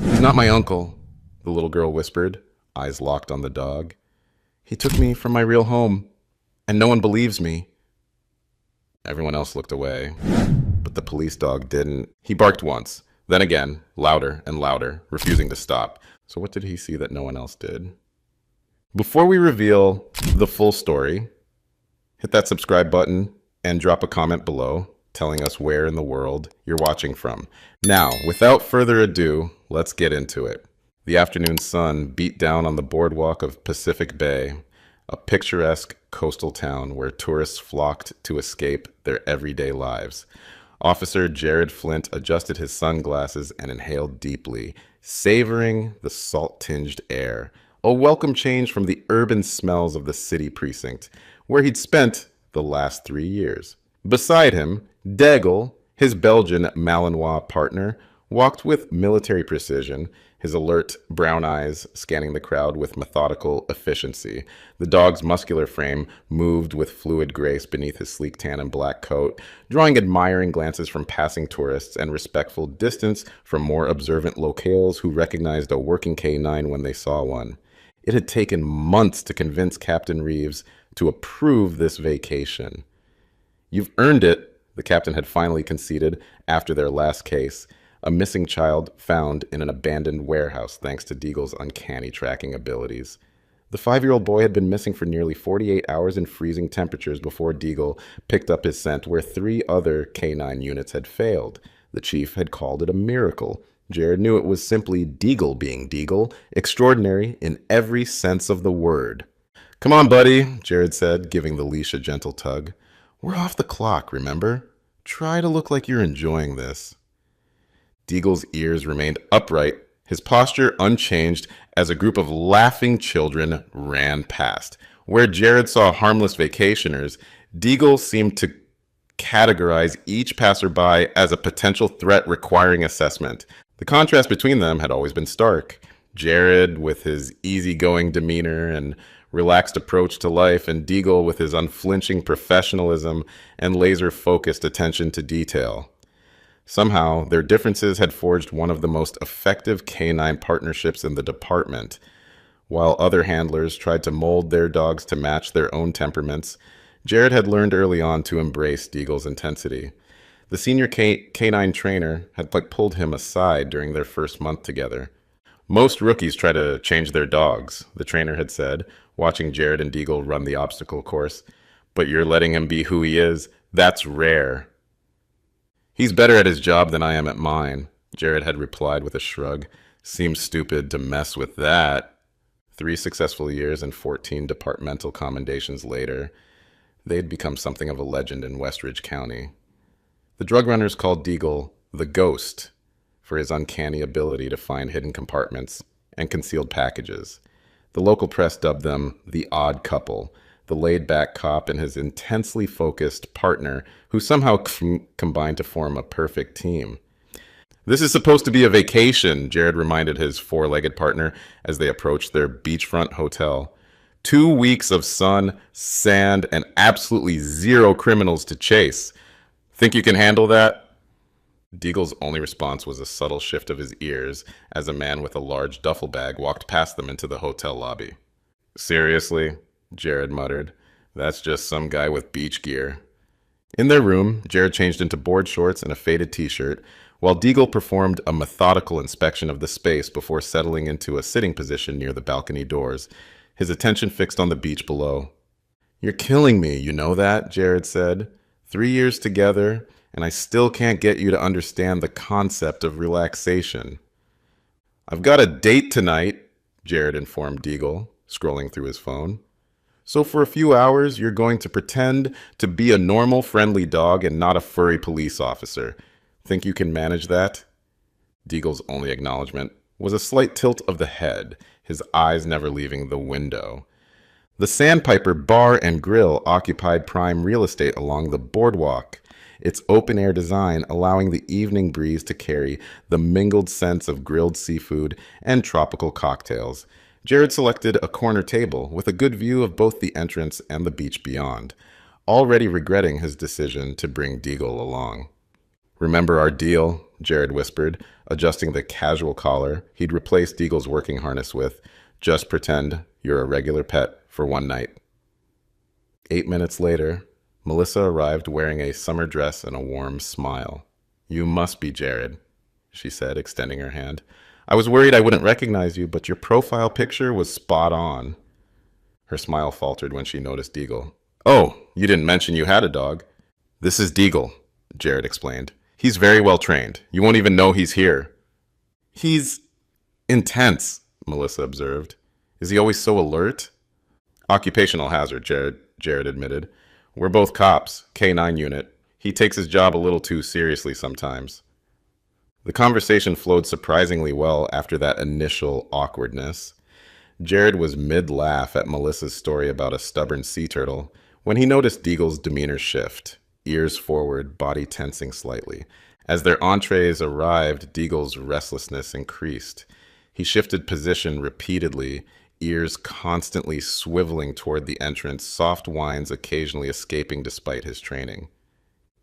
"He's not my uncle," the little girl whispered, eyes locked on the dog. "He took me from my real home, and no one believes me." Everyone else looked away, but the police dog didn't. He barked once, then again, louder and louder, refusing to stop. So what did he see that no one else did? Before we reveal the full story, hit that subscribe button and drop a comment below telling us where in the world you're watching from. Now, without further ado, let's get into it. The afternoon sun beat down on the boardwalk of Pacific Bay, a picturesque coastal town where tourists flocked to escape their everyday lives. Officer Jared Flint adjusted his sunglasses and inhaled deeply, savoring the salt-tinged air, a welcome change from the urban smells of the city precinct, where he'd spent the last 3 years. Beside him, Daigle, his Belgian Malinois partner, walked with military precision, his alert brown eyes scanning the crowd with methodical efficiency. The dog's muscular frame moved with fluid grace beneath his sleek tan and black coat, drawing admiring glances from passing tourists and respectful distance from more observant locales who recognized a working canine when they saw one. It had taken months to convince Captain Reeves to approve this vacation. "You've earned it," the captain had finally conceded after their last case, a missing child found in an abandoned warehouse thanks to Daigle's uncanny tracking abilities. The 5-year-old boy had been missing for nearly 48 hours in freezing temperatures before Daigle picked up his scent where 3 other canine units had failed. The chief had called it a miracle. Jared knew it was simply Daigle being Daigle, extraordinary in every sense of the word. "Come on, buddy," Jared said, giving the leash a gentle tug. "We're off the clock, remember? Try to look like you're enjoying this." Daigle's ears remained upright, his posture unchanged as a group of laughing children ran past. Where Jared saw harmless vacationers, Daigle seemed to categorize each passerby as a potential threat requiring assessment. The contrast between them had always been stark. Jared with his easygoing demeanor and relaxed approach to life, and Daigle with his unflinching professionalism and laser-focused attention to detail. Somehow, their differences had forged one of the most effective canine partnerships in the department. While other handlers tried to mold their dogs to match their own temperaments, Jared had learned early on to embrace Daigle's intensity. The senior canine trainer had pulled him aside during their first month together. "Most rookies try to change their dogs," the trainer had said, watching Jared and Daigle run the obstacle course. "But you're letting him be who he is. That's rare." "He's better at his job than I am at mine," Jared had replied with a shrug. "Seems stupid to mess with that." 3 successful years and 14 departmental commendations later, they'd become something of a legend in Westridge County. The drug runners called Daigle the Ghost for his uncanny ability to find hidden compartments and concealed packages. The local press dubbed them the Odd Couple, the laid-back cop and his intensely focused partner who somehow combined to form a perfect team. "This is supposed to be a vacation," Jared reminded his 4-legged partner as they approached their beachfront hotel. 2 weeks of sun, sand, and absolutely 0 criminals to chase. Think you can handle that?" Daigle's only response was a subtle shift of his ears as a man with a large duffel bag walked past them into the hotel lobby. "Seriously?" Jared muttered. "That's just some guy with beach gear." In their room, Jared changed into board shorts and a faded t-shirt, while Daigle performed a methodical inspection of the space before settling into a sitting position near the balcony doors, his attention fixed on the beach below. "You're killing me, you know that?" Jared said. 3 years together, and I still can't get you to understand the concept of relaxation." "I've got a date tonight," Jared informed Daigle, scrolling through his phone. "So for a few hours, you're going to pretend to be a normal, friendly dog and not a furry police officer. Think you can manage that?" Daigle's only acknowledgement was a slight tilt of the head, his eyes never leaving the window. The Sandpiper Bar and Grill occupied prime real estate along the boardwalk, its open-air design allowing the evening breeze to carry the mingled scents of grilled seafood and tropical cocktails. Jared selected a corner table with a good view of both the entrance and the beach beyond, already regretting his decision to bring Daigle along. "Remember our deal?" Jared whispered, adjusting the casual collar he'd replaced Deagle's working harness with. Just pretend you're a regular pet for one night. 8 minutes later, Melissa arrived wearing a summer dress and a warm smile. "You must be Jared," she said, extending her hand. "I was worried I wouldn't recognize you, but your profile picture was spot on." Her smile faltered when she noticed Deagle. "Oh, you didn't mention you had a dog." "This is Deagle," Jared explained. "He's very well trained. You won't even know he's here." "He's intense," Melissa observed. "Is he always so alert?" "Occupational hazard," Jared admitted. "We're both cops, K-9 unit. He takes his job a little too seriously sometimes." The conversation flowed surprisingly well after that initial awkwardness. Jared was mid-laugh at Melissa's story about a stubborn sea turtle when he noticed Deagle's demeanor shift, ears forward, body tensing slightly. As their entrees arrived, Deagle's restlessness increased. He shifted position repeatedly, ears constantly swiveling toward the entrance, soft whines occasionally escaping despite his training.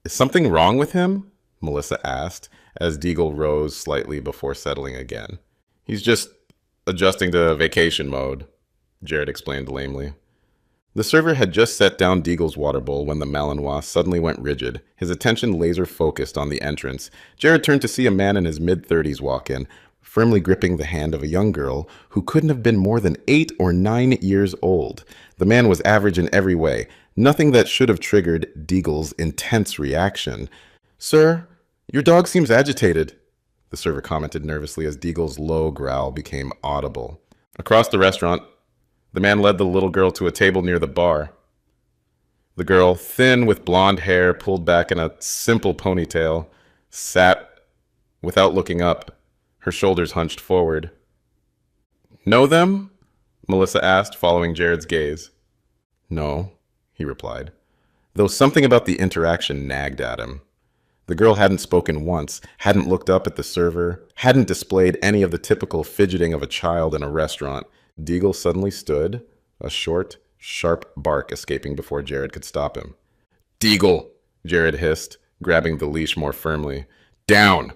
"Is something wrong with him?" Melissa asked, as Deagle rose slightly before settling again. "He's just adjusting to vacation mode," Jared explained lamely. The server had just set down Deagle's water bowl when the Malinois suddenly went rigid, his attention laser-focused on the entrance. Jared turned to see a man in his mid-30s walk in, firmly gripping the hand of a young girl who couldn't have been more than 8 or 9 years old. The man was average in every way, nothing that should have triggered Deagle's intense reaction. "Sir, your dog seems agitated," the server commented nervously as Deagle's low growl became audible. Across the restaurant, the man led the little girl to a table near the bar. The girl, thin with blonde hair pulled back in a simple ponytail, sat without looking up, her shoulders hunched forward. "Know them?" Melissa asked, following Jared's gaze. "No," he replied, though something about the interaction nagged at him. The girl hadn't spoken once, hadn't looked up at the server, hadn't displayed any of the typical fidgeting of a child in a restaurant. Deagle suddenly stood, a short, sharp bark escaping before Jared could stop him. "Deagle!" Jared hissed, grabbing the leash more firmly. "Down!"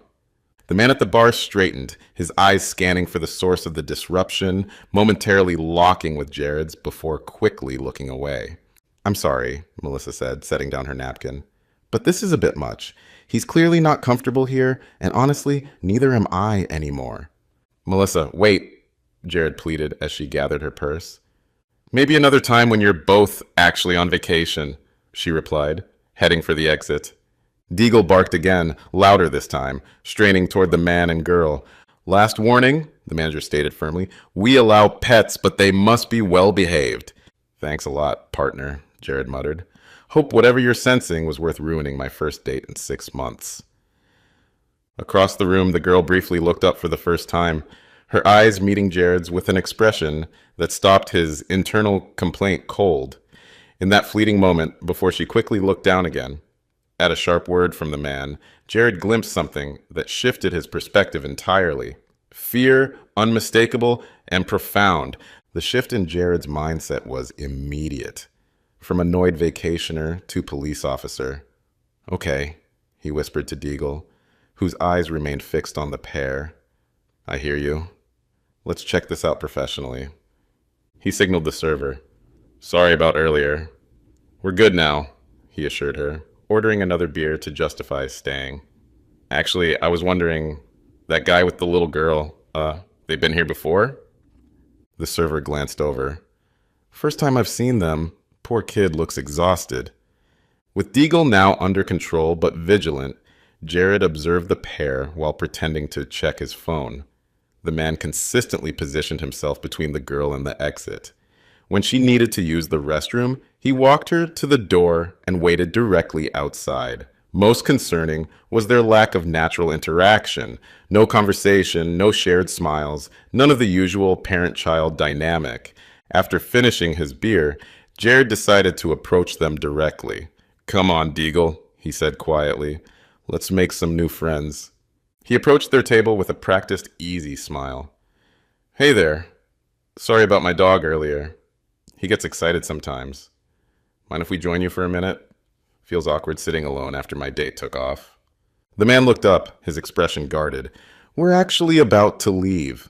The man at the bar straightened, his eyes scanning for the source of the disruption, momentarily locking with Jared's before quickly looking away. "I'm sorry," Melissa said, setting down her napkin, "but this is a bit much. He's clearly not comfortable here, and honestly, neither am I anymore." "Melissa, wait," Jared pleaded as she gathered her purse. "Maybe another time when you're both actually on vacation," she replied, heading for the exit. Deagle barked again, louder this time, straining toward the man and girl. "Last warning," the manager stated firmly. "We allow pets, but they must be well behaved." "Thanks a lot, partner," Jared muttered. "Hope whatever you're sensing was worth ruining my first date in 6 months." Across the room, the girl briefly looked up for the first time, her eyes meeting Jared's with an expression that stopped his internal complaint cold. In that fleeting moment, before she quickly looked down again, at a sharp word from the man, Jared glimpsed something that shifted his perspective entirely. Fear, unmistakable and profound. The shift in Jared's mindset was immediate. From annoyed vacationer to police officer. "Okay," he whispered to Deagle, whose eyes remained fixed on the pair. "I hear you. Let's check this out professionally." He signaled the server. "Sorry about earlier. We're good now," he assured her, ordering another beer to justify staying. "Actually, I was wondering, that guy with the little girl, they've been here before?" The server glanced over. "First time I've seen them. Poor kid looks exhausted." With Deagle now under control but vigilant, Jared observed the pair while pretending to check his phone. The man consistently positioned himself between the girl and the exit. When she needed to use the restroom, he walked her to the door and waited directly outside. Most concerning was their lack of natural interaction. No conversation, no shared smiles, none of the usual parent-child dynamic. After finishing his beer, Jared decided to approach them directly. "Come on, Deagle," he said quietly. "Let's make some new friends." He approached their table with a practiced, easy smile. "Hey there. Sorry about my dog earlier. He gets excited sometimes. Mind if we join you for a minute? Feels awkward sitting alone after my date took off." The man looked up, his expression guarded. We're actually about to leave.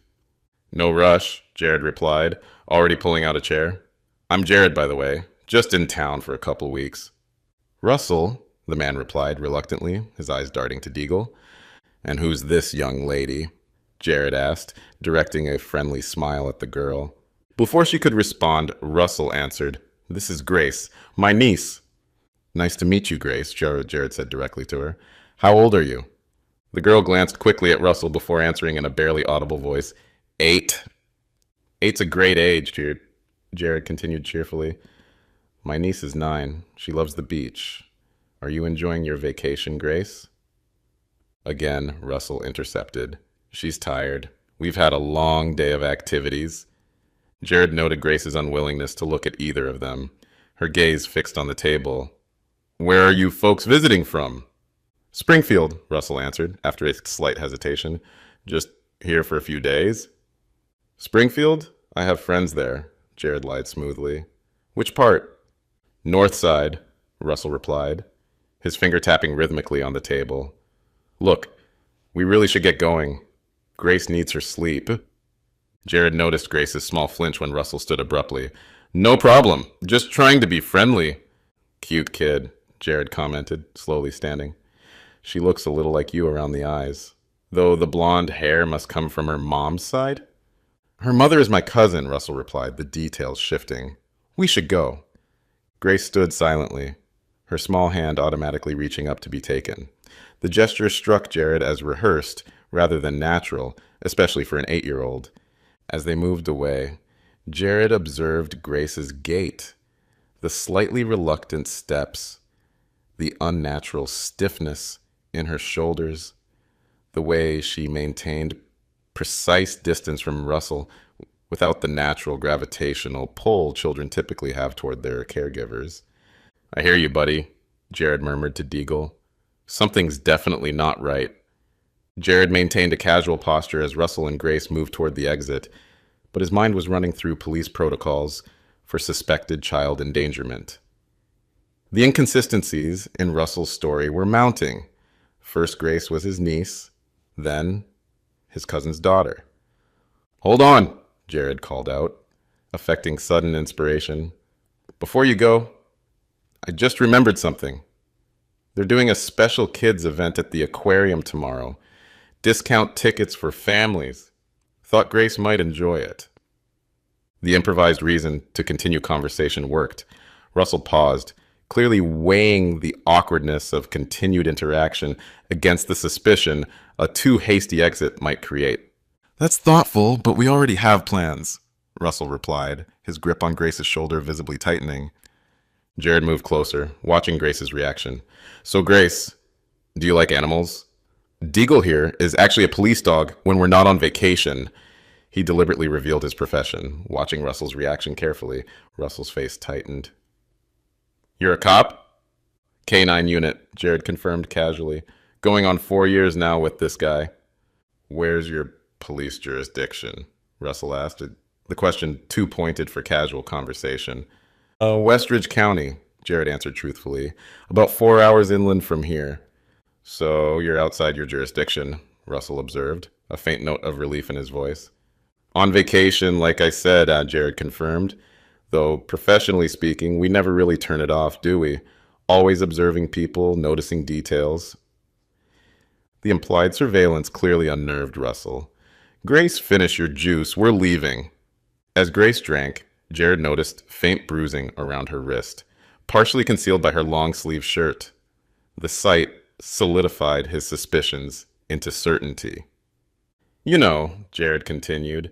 No rush, Jared replied, already pulling out a chair. I'm Jared, by the way, just in town for a couple weeks. Russell, the man replied reluctantly, his eyes darting to Deagle. And who's this young lady? Jared asked, directing a friendly smile at the girl. Before she could respond, Russell answered, This is Grace, my niece. Nice to meet you, Grace, Jared said directly to her. How old are you? The girl glanced quickly at Russell before answering in a barely audible voice, 8. 8's a great age, Jared continued cheerfully. My niece is 9. She loves the beach. Are you enjoying your vacation, Grace? Again, Russell intercepted. She's tired. We've had a long day of activities. Jared noted Grace's unwillingness to look at either of them, her gaze fixed on the table. Where are you folks visiting from? Springfield, Russell answered, after a slight hesitation. Just here for a few days? Springfield? I have friends there, Jared lied smoothly. Which part? North side, Russell replied, his finger tapping rhythmically on the table. Look, we really should get going. Grace needs her sleep. Jared noticed Grace's small flinch when Russell stood abruptly. No problem, just trying to be friendly. Cute kid, Jared commented, slowly standing. She looks a little like you around the eyes, though the blonde hair must come from her mom's side? Her mother is my cousin, Russell replied, the details shifting. We should go. Grace stood silently, her small hand automatically reaching up to be taken. The gesture struck Jared as rehearsed rather than natural, especially for an 8-year-old. As they moved away, Jared observed Grace's gait, the slightly reluctant steps, the unnatural stiffness in her shoulders, the way she maintained precise distance from Russell without the natural gravitational pull children typically have toward their caregivers. I hear you, buddy, Jared murmured to Deagle. Something's definitely not right. Jared maintained a casual posture as Russell and Grace moved toward the exit, but his mind was running through police protocols for suspected child endangerment. The inconsistencies in Russell's story were mounting. First, Grace was his niece, then his cousin's daughter. Hold on, Jared called out, affecting sudden inspiration. Before you go, I just remembered something. They're doing a special kids event at the aquarium tomorrow. Discount tickets for families. Thought Grace might enjoy it. The improvised reason to continue conversation worked. Russell paused, clearly weighing the awkwardness of continued interaction against the suspicion a too hasty exit might create. That's thoughtful, but we already have plans, Russell replied, his grip on Grace's shoulder visibly tightening. Jared moved closer, watching Grace's reaction. So Grace, do you like animals? Deagle here is actually a police dog when we're not on vacation. He deliberately revealed his profession, watching Russell's reaction carefully. Russell's face tightened. You're a cop? K-9 unit, Jared confirmed casually. Going on 4 years now with this guy. Where's your police jurisdiction? Russell asked. The question too pointed for casual conversation. Westridge County, Jared answered truthfully. About 4 hours inland from here. So you're outside your jurisdiction, Russell observed, a faint note of relief in his voice. On vacation, like I said, Jared confirmed. Though, professionally speaking, we never really turn it off, do we? Always observing people, noticing details. The implied surveillance clearly unnerved Russell. Grace, finish your juice. We're leaving. As Grace drank, Jared noticed faint bruising around her wrist, partially concealed by her long-sleeve shirt. The sight solidified his suspicions into certainty. You know, Jared continued,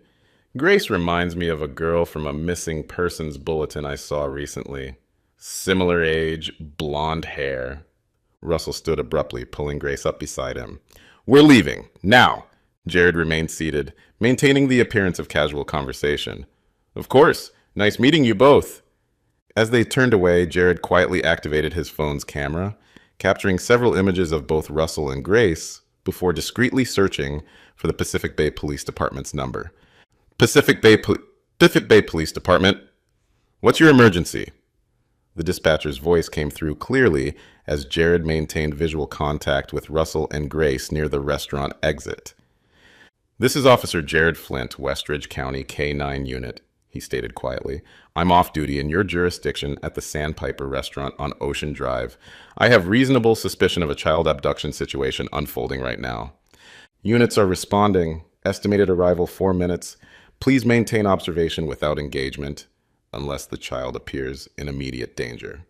Grace reminds me of a girl from a missing persons bulletin I saw recently. Similar age, blonde hair. Russell stood abruptly, pulling Grace up beside him. We're leaving, now. Jared remained seated, maintaining the appearance of casual conversation. Of course, nice meeting you both. As they turned away, Jared quietly activated his phone's camera, capturing several images of both Russell and Grace before discreetly searching for the Pacific Bay Police Department's number. Pacific Bay Police Department, what's your emergency? The dispatcher's voice came through clearly as Jared maintained visual contact with Russell and Grace near the restaurant exit. "This is Officer Jared Flint, Westridge County K-9 Unit," he stated quietly. "I'm off duty in your jurisdiction at the Sandpiper Restaurant on Ocean Drive. I have reasonable suspicion of a child abduction situation unfolding right now. Units are responding. Estimated arrival 4 minutes. Please maintain observation without engagement, unless the child appears in immediate danger."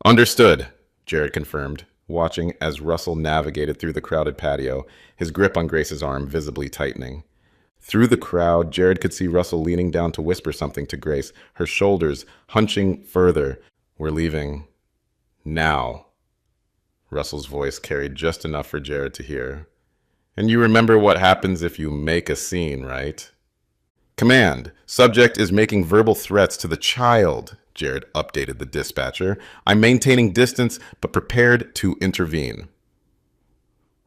"Understood," Jared confirmed, watching as Russell navigated through the crowded patio, his grip on Grace's arm visibly tightening. Through the crowd, Jared could see Russell leaning down to whisper something to Grace, her shoulders hunching further. "We're leaving. Now." Russell's voice carried just enough for Jared to hear. "And you remember what happens if you make a scene, right?" "Command, subject is making verbal threats to the child," Jared updated the dispatcher. "I'm maintaining distance, but prepared to intervene."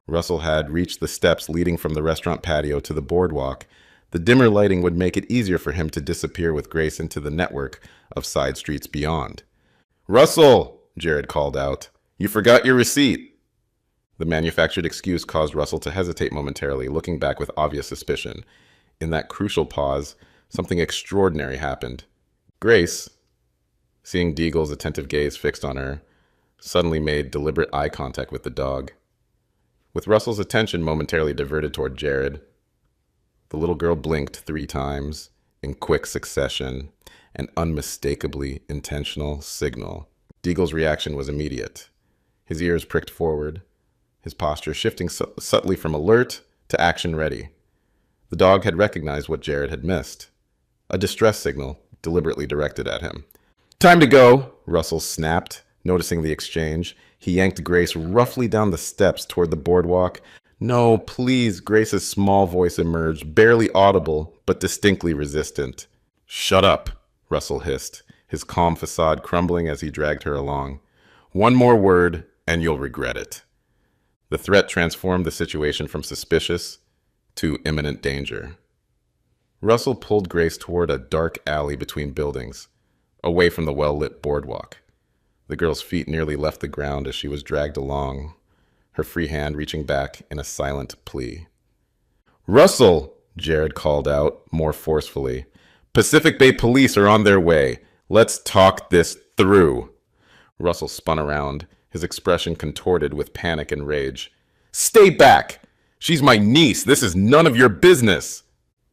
Russell had reached the steps leading from the restaurant patio to the boardwalk. The dimmer lighting would make it easier for him to disappear with Grace into the network of side streets beyond. "Russell!" Jared called out. "You forgot your receipt." The manufactured excuse caused Russell to hesitate momentarily, looking back with obvious suspicion. In that crucial pause, something extraordinary happened. Grace, seeing Deagle's attentive gaze fixed on her, suddenly made deliberate eye contact with the dog. With Russell's attention momentarily diverted toward Jared, the little girl blinked 3 times in quick succession, an unmistakably intentional signal. Deagle's reaction was immediate. His ears pricked forward, his posture shifting subtly from alert to action ready. The dog had recognized what Jared had missed, a distress signal deliberately directed at him. "Time to go," Russell snapped, noticing the exchange. He yanked Grace roughly down the steps toward the boardwalk. "No, please," Grace's small voice emerged, barely audible, but distinctly resistant. "Shut up," Russell hissed, his calm facade crumbling as he dragged her along. "One more word, and you'll regret it." The threat transformed the situation from suspicious to imminent danger. Russell pulled Grace toward a dark alley between buildings, away from the well-lit boardwalk. The girl's feet nearly left the ground as she was dragged along, her free hand reaching back in a silent plea. "Russell!" Jared called out, more forcefully. "Pacific Bay Police are on their way. Let's talk this through." Russell spun around, his expression contorted with panic and rage. "Stay back! She's my niece. This is none of your business."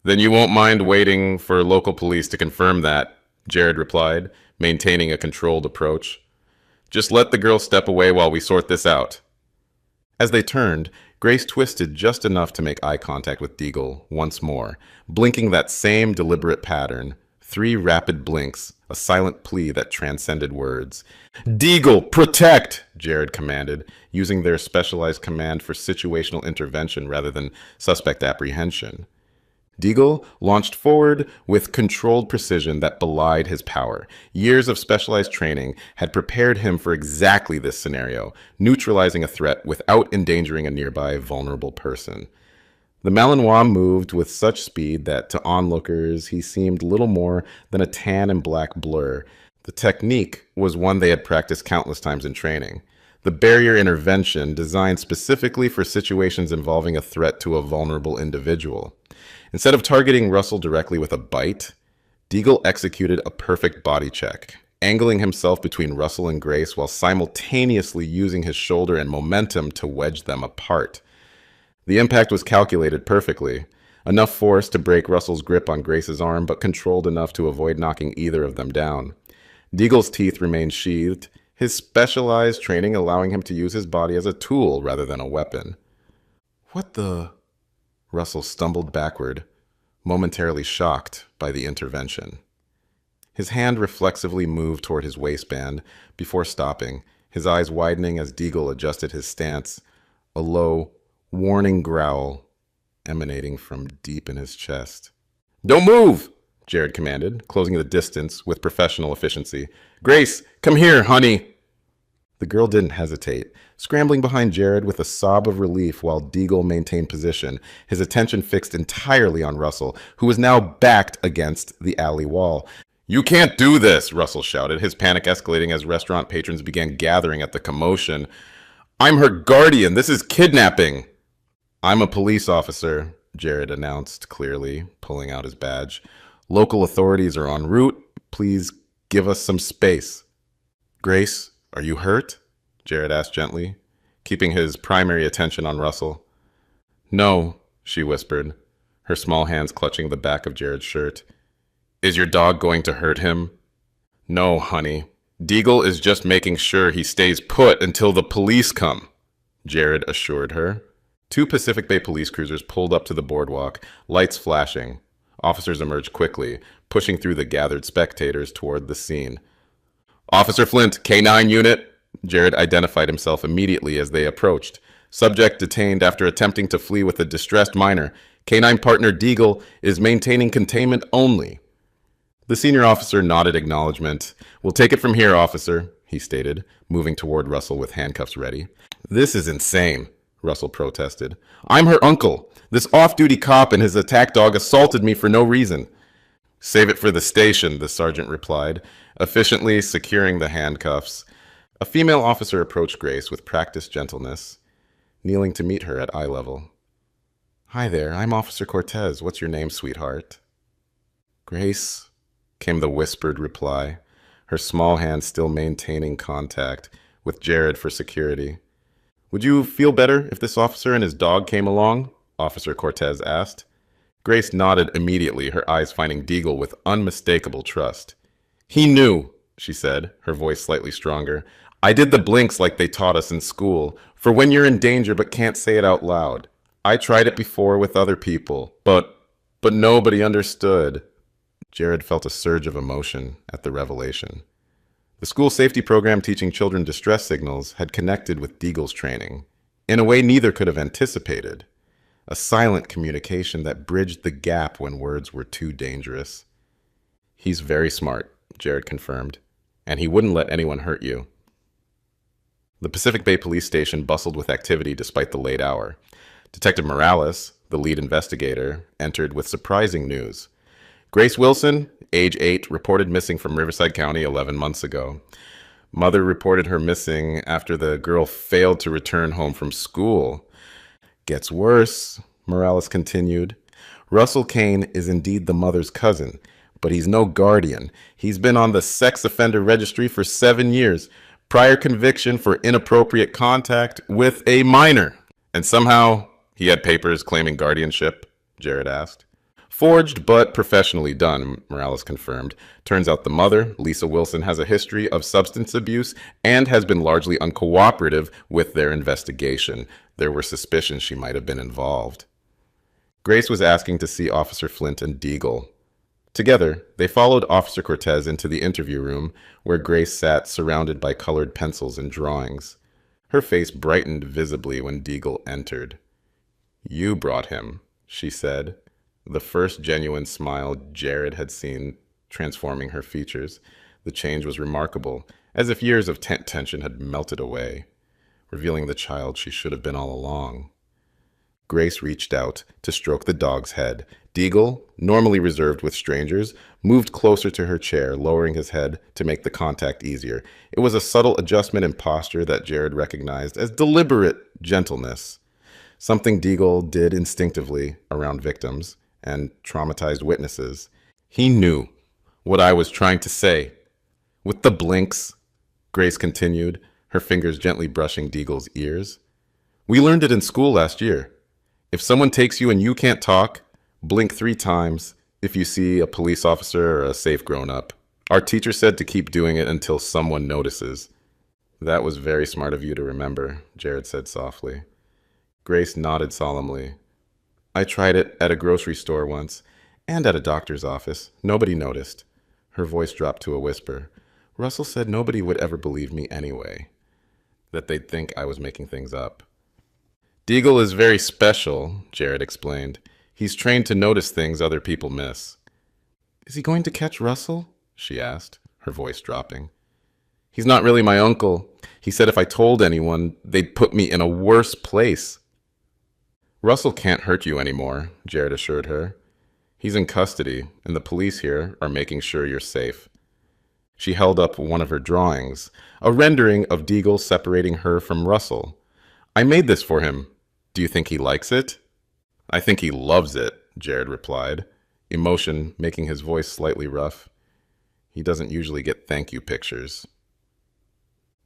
"Then you won't mind waiting for local police to confirm that," Jared replied, maintaining a controlled approach. "Just let the girl step away while we sort this out." As they turned, Grace twisted just enough to make eye contact with Deagle once more, blinking that same deliberate pattern. 3 rapid blinks, a silent plea that transcended words. "Deagle, protect!" Jared commanded, using their specialized command for situational intervention rather than suspect apprehension. Deagle launched forward with controlled precision that belied his power. Years of specialized training had prepared him for exactly this scenario, neutralizing a threat without endangering a nearby vulnerable person. The Malinois moved with such speed that to onlookers he seemed little more than a tan and black blur. The technique was one they had practiced countless times in training. The barrier intervention designed specifically for situations involving a threat to a vulnerable individual. Instead of targeting Russell directly with a bite, Deagle executed a perfect body check, angling himself between Russell and Grace while simultaneously using his shoulder and momentum to wedge them apart. The impact was calculated perfectly, enough force to break Russell's grip on Grace's arm, but controlled enough to avoid knocking either of them down. Deagle's teeth remained sheathed, his specialized training allowing him to use his body as a tool rather than a weapon. "What the?" Russell stumbled backward, momentarily shocked by the intervention. His hand reflexively moved toward his waistband before stopping, his eyes widening as Deagle adjusted his stance, a low, warning growl emanating from deep in his chest. "Don't move!" Jared commanded, closing the distance with professional efficiency. "Grace, come here, honey!" The girl didn't hesitate, scrambling behind Jared with a sob of relief while Deagle maintained position, his attention fixed entirely on Russell, who was now backed against the alley wall. "You can't do this!" Russell shouted, his panic escalating as restaurant patrons began gathering at the commotion. "I'm her guardian! This is kidnapping!" "I'm a police officer," Jared announced clearly, pulling out his badge. "Local authorities are en route. Please give us some space." "Grace, are you hurt?" Jared asked gently, keeping his primary attention on Russell. "No," she whispered, her small hands clutching the back of Jared's shirt. "Is your dog going to hurt him?" "No, honey. Deagle is just making sure he stays put until the police come," Jared assured her. Two Pacific Bay police cruisers pulled up to the boardwalk, lights flashing. Officers emerged quickly, pushing through the gathered spectators toward the scene. "Officer Flint, K-9 unit." Jared identified himself immediately as they approached. "Subject detained after attempting to flee with a distressed minor. K-9 partner Deagle is maintaining containment only." The senior officer nodded acknowledgement. "We'll take it from here, officer," he stated, moving toward Russell with handcuffs ready. "This is insane," Russell protested. "I'm her uncle. This off-duty cop and his attack dog assaulted me for no reason." "Save it for the station," the sergeant replied, efficiently securing the handcuffs. A female officer approached Grace with practiced gentleness, kneeling to meet her at eye level. "Hi there, I'm Officer Cortez. What's your name, sweetheart?" "Grace," came the whispered reply, her small hand still maintaining contact with Jared for security. "Would you feel better if this officer and his dog came along?" Officer Cortez asked. Grace nodded immediately, her eyes finding Deagle with unmistakable trust. "He knew," she said, her voice slightly stronger. "I did the blinks like they taught us in school, for when you're in danger but can't say it out loud. I tried it before with other people, but nobody understood." Jared felt a surge of emotion at the revelation. The school safety program teaching children distress signals had connected with Deagle's training, in a way neither could have anticipated. A silent communication that bridged the gap when words were too dangerous. "He's very smart," Jared confirmed, "and he wouldn't let anyone hurt you." The Pacific Bay Police Station bustled with activity despite the late hour. Detective Morales, the lead investigator, entered with surprising news. Grace Wilson, age 8, reported missing from Riverside County 11 months ago. Mother reported her missing after the girl failed to return home from school. "Gets worse," Morales continued. "Russell Kane is indeed the mother's cousin, but he's no guardian. He's been on the sex offender registry for 7 years. Prior conviction for inappropriate contact with a minor. And somehow he had papers claiming guardianship?" Jared asked. "Forged, but professionally done," Morales confirmed. "Turns out the mother, Lisa Wilson, has a history of substance abuse and has been largely uncooperative with their investigation. There were suspicions she might have been involved." Grace was asking to see Officer Flint and Deagle. Together, they followed Officer Cortez into the interview room, where Grace sat surrounded by colored pencils and drawings. Her face brightened visibly when Deagle entered. "You brought him," she said, the first genuine smile Jared had seen transforming her features. The change was remarkable, as if years of tension had melted away, revealing the child she should have been all along. Grace reached out to stroke the dog's head. Deagle, normally reserved with strangers, moved closer to her chair, lowering his head to make the contact easier. It was a subtle adjustment in posture that Jared recognized as deliberate gentleness, something Deagle did instinctively around victims and traumatized witnesses. "He knew what I was trying to say. With the blinks," Grace continued, her fingers gently brushing Deagle's ears. "We learned it in school last year. If someone takes you and you can't talk, blink 3 times if you see a police officer or a safe grown-up. Our teacher said to keep doing it until someone notices." "That was very smart of you to remember," Jared said softly. Grace nodded solemnly. "I tried it at a grocery store once, and at a doctor's office. Nobody noticed." Her voice dropped to a whisper. "Russell said nobody would ever believe me anyway, that they'd think I was making things up." "Deagle is very special," Jared explained. "He's trained to notice things other people miss." "Is he going to catch Russell?" she asked, her voice dropping. "He's not really my uncle. He said if I told anyone, they'd put me in a worse place." "Russell can't hurt you anymore," Jared assured her. "He's in custody, and the police here are making sure you're safe." She held up one of her drawings, a rendering of Deagle separating her from Russell. "I made this for him. Do you think he likes it?" I think he loves it, Jared replied, emotion making his voice slightly rough. He doesn't usually get thank you pictures.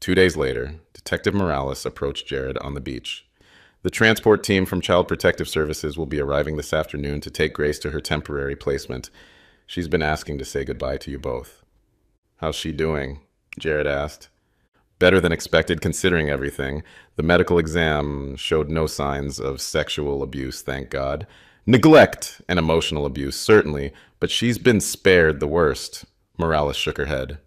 2 days later, Detective Morales approached Jared on the beach. The transport team from Child Protective Services will be arriving this afternoon to take Grace to her temporary placement. She's been asking to say goodbye to you both. How's she doing? Jared asked. Better than expected considering everything. The medical exam showed no signs of sexual abuse, thank God. Neglect and emotional abuse, certainly, but she's been spared the worst. Morales shook her head.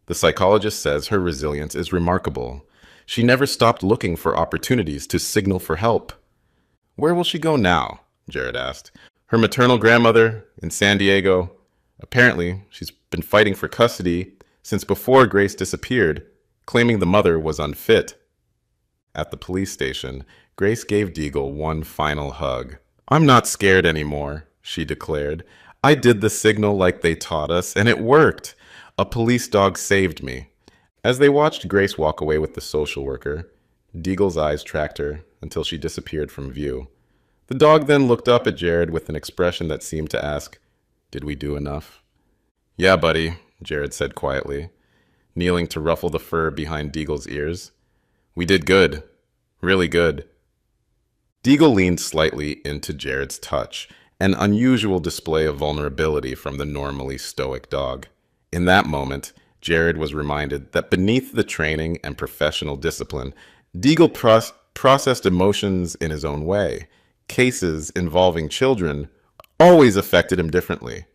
The psychologist says her resilience is remarkable. She never stopped looking for opportunities to signal for help. Where will she go now? Jared asked. Her maternal grandmother in San Diego. Apparently, she's been fighting for custody since before Grace disappeared, claiming the mother was unfit. At the police station, Grace gave Deagle one final hug. I'm not scared anymore, she declared. I did the signal like they taught us, and it worked. A police dog saved me. As they watched Grace walk away with the social worker, Deagle's eyes tracked her until she disappeared from view. The dog then looked up at Jared with an expression that seemed to ask, did we do enough? Yeah, buddy, Jared said quietly, kneeling to ruffle the fur behind Deagle's ears. We did good. Really good. Deagle leaned slightly into Jared's touch, an unusual display of vulnerability from the normally stoic dog. In that moment, Jared was reminded that beneath the training and professional discipline, Deagle processed emotions in his own way. Cases involving children always affected him differently,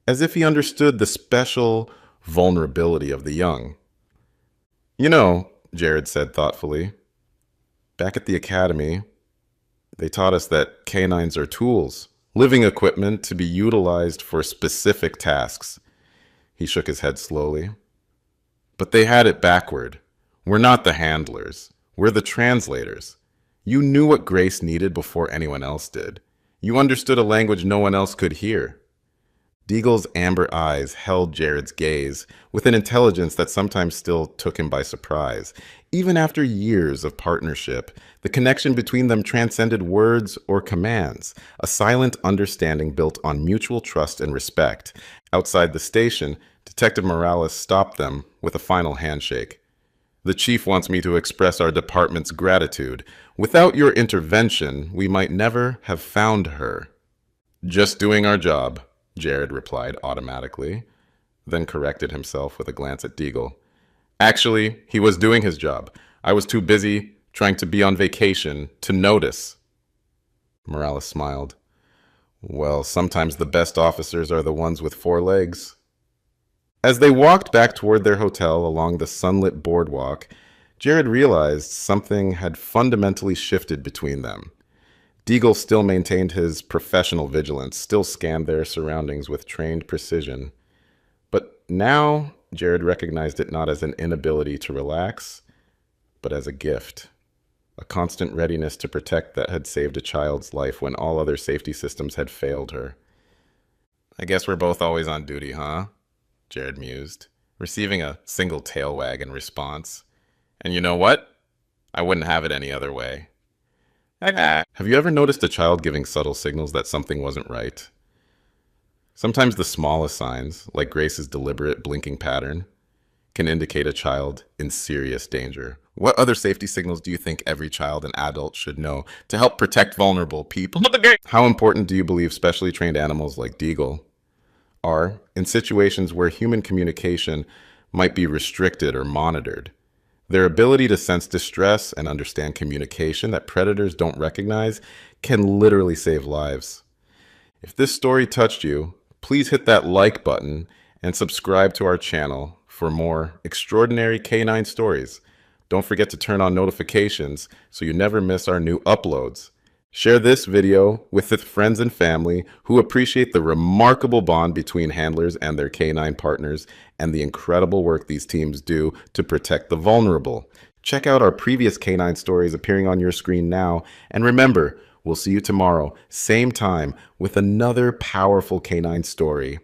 as if he understood the special vulnerability of the young. You know, Jared said thoughtfully, back at the academy, they taught us that canines are tools, living equipment to be utilized for specific tasks. He shook his head slowly. But they had it backward. We're not the handlers. We're the translators. You knew what Grace needed before anyone else did. You understood a language no one else could hear. Deagle's amber eyes held Jared's gaze with an intelligence that sometimes still took him by surprise. Even after years of partnership, the connection between them transcended words or commands, a silent understanding built on mutual trust and respect. Outside the station, Detective Morales stopped them with a final handshake. The chief wants me to express our department's gratitude. Without your intervention, we might never have found her. Just doing our job, Jared replied automatically, then corrected himself with a glance at Deagle. Actually, he was doing his job. I was too busy trying to be on vacation to notice. Morales smiled. Well, sometimes the best officers are the ones with 4 legs. As they walked back toward their hotel along the sunlit boardwalk, Jared realized something had fundamentally shifted between them. Deagle still maintained his professional vigilance, still scanned their surroundings with trained precision. But now, Jared recognized it not as an inability to relax, but as a gift. A constant readiness to protect that had saved a child's life when all other safety systems had failed her. I guess we're both always on duty, huh? Jared mused, receiving a single tail wag in response. And you know what? I wouldn't have it any other way. Have you ever noticed a child giving subtle signals that something wasn't right? Sometimes the smallest signs, like Grace's deliberate blinking pattern, can indicate a child in serious danger. What other safety signals do you think every child and adult should know to help protect vulnerable people? How important do you believe specially trained animals like Deagle are in situations where human communication might be restricted or monitored? Their ability to sense distress and understand communication that predators don't recognize can literally save lives. If this story touched you, please hit that like button and subscribe to our channel for more extraordinary canine stories. Don't forget to turn on notifications so you never miss our new uploads. Share this video with the friends and family who appreciate the remarkable bond between handlers and their canine partners and the incredible work these teams do to protect the vulnerable. Check out our previous canine stories appearing on your screen now. And remember, we'll see you tomorrow, same time, with another powerful canine story.